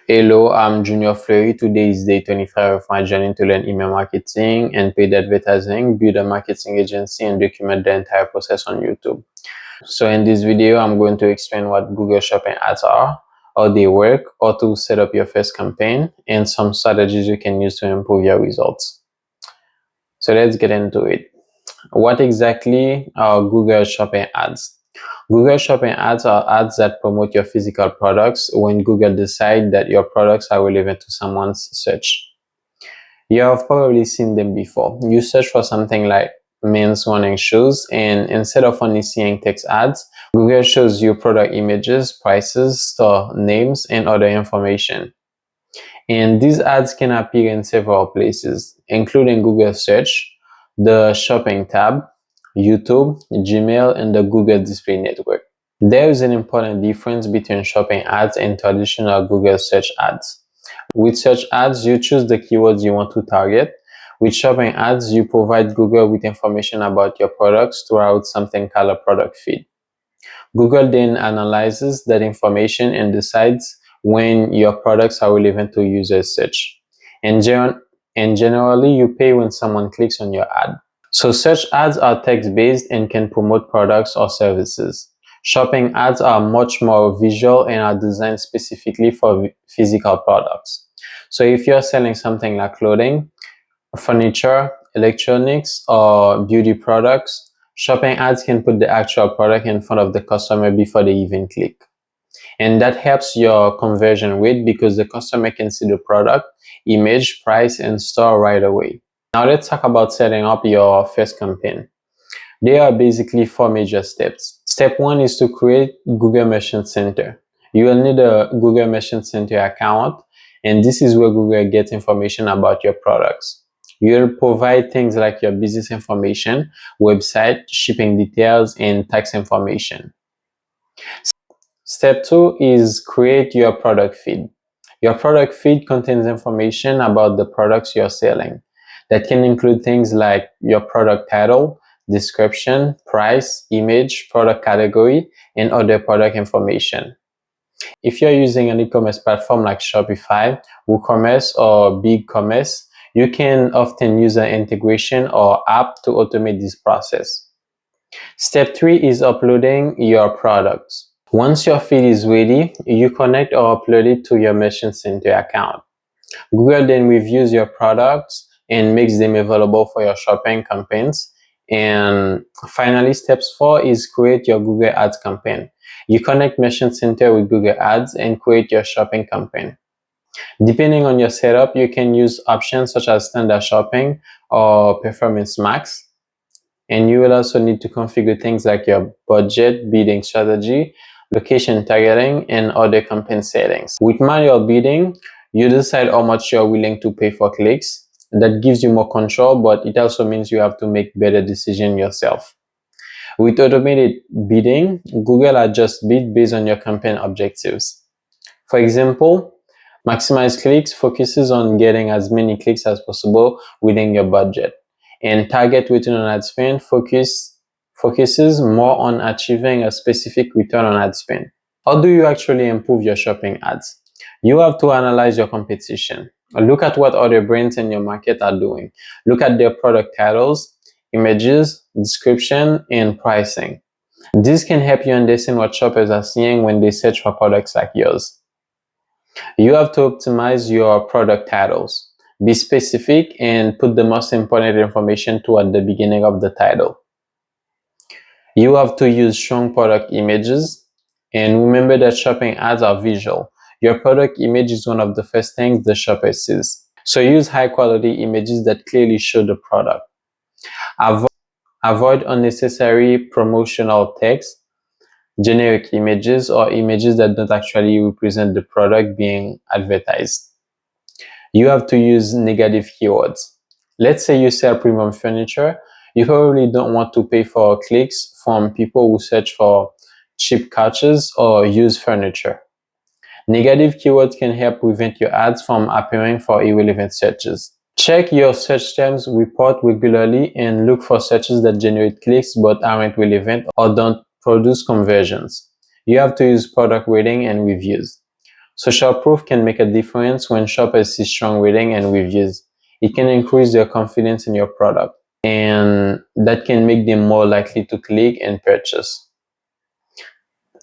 Hello, I'm Junior Fleury. Today is day 25 of my journey to learn email marketing and paid advertising, build a marketing agency, and document the entire process on YouTube. So in this video, I'm going to explain what Google Shopping Ads are, how they work, how to set up your first campaign, and some strategies you can use to improve your results. So let's get into it. What exactly are Google Shopping Ads? Google Shopping Ads are ads that promote your physical products when Google decides that your products are relevant to someone's search. You have probably seen them before. You search for something like men's running shoes, and instead of only seeing text ads, Google shows you product images, prices, store names, and other information. And these ads can appear in several places, including Google Search, the Shopping tab, YouTube, Gmail, and the Google Display Network. There is an important difference between shopping ads and traditional Google search ads. With search ads, you choose the keywords you want to target. With shopping ads, you provide Google with information about your products throughout something called a product feed. Google then analyzes that information and decides when your products are relevant to users' search. And generally, you pay when someone clicks on your ad. So search ads are text-based and can promote products or services. Shopping ads are much more visual and are designed specifically for physical products. So if you're selling something like clothing, furniture, electronics, or beauty products, shopping ads can put the actual product in front of the customer before they even click. And that helps your conversion rate because the customer can see the product, image, price, and store right away. Now let's talk about setting up your first campaign. There are basically four major steps. Step one is to create Google Merchant Center. You will need a Google Merchant Center account, and this is where Google gets information about your products. You'll provide things like your business information, website, shipping details, and tax information. Step two is create your product feed. Your product feed contains information about the products you're selling. That can include things like your product title, description, price, image, product category, and other product information. If you're using an e-commerce platform like Shopify, WooCommerce, or BigCommerce, you can often use an integration or app to automate this process. Step three is uploading your products. Once your feed is ready, you connect or upload it to your Merchant Center account. Google then reviews your products and makes them available for your shopping campaigns. And finally, step four is create your Google Ads campaign. You connect Merchant Center with Google Ads and create your shopping campaign. Depending on your setup, you can use options such as Standard Shopping or Performance Max. And you will also need to configure things like your budget, bidding strategy, location targeting, and other campaign settings. With manual bidding, you decide how much you're willing to pay for clicks. That gives you more control, but it also means you have to make better decisions yourself. With automated bidding, Google adjusts bid based on your campaign objectives. For example, maximize clicks focuses on getting as many clicks as possible within your budget, and target return on ad spend focuses more on achieving a specific return on ad spend. How do you actually improve your shopping ads? You have to analyze your competition. Look at what other brands in your market are doing. Look at their product titles, images, description, and pricing. This can help you understand what shoppers are seeing when they search for products like yours. You have to optimize your product titles. Be specific and put the most important information toward the beginning of the title. You have to use strong product images, and remember that shopping ads are visual. Your product image is one of the first things the shopper sees. So use high quality images that clearly show the product. Avoid unnecessary promotional text, generic images, or images that don't actually represent the product being advertised. You have to use negative keywords. Let's say you sell premium furniture. You probably don't want to pay for clicks from people who search for cheap couches or used furniture. Negative keywords can help prevent your ads from appearing for irrelevant searches. Check your search terms report regularly and look for searches that generate clicks but aren't relevant or don't produce conversions. You have to use product rating and reviews. Social proof can make a difference when shoppers see strong rating and reviews. It can increase their confidence in your product, and that can make them more likely to click and purchase.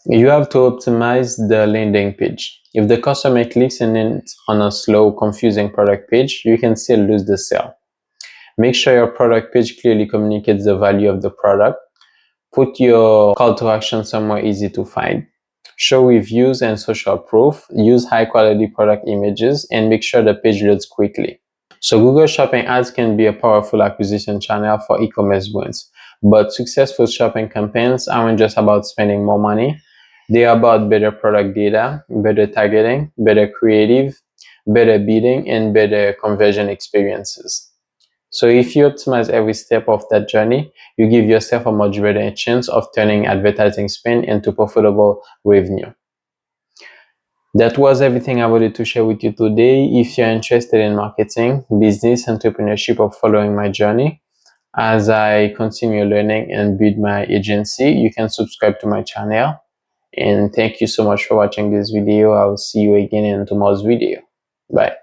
You have to optimize the landing page. If the customer clicks and it's on a slow, confusing product page, you can still lose the sale. Make sure your product page clearly communicates the value of the product. Put your call to action somewhere easy to find. Show reviews and social proof. Use high quality product images and make sure the page loads quickly. So Google Shopping ads can be a powerful acquisition channel for e-commerce brands, but successful shopping campaigns aren't just about spending more money. They are about better product data, better targeting, better creative, better bidding, and better conversion experiences. So if you optimize every step of that journey, you give yourself a much better chance of turning advertising spend into profitable revenue. That was everything I wanted to share with you today. If you're interested in marketing, business, entrepreneurship, or following my journey, as I continue learning and build my agency, you can subscribe to my channel. And thank you so much for watching this video. I will see you again in tomorrow's video. Bye.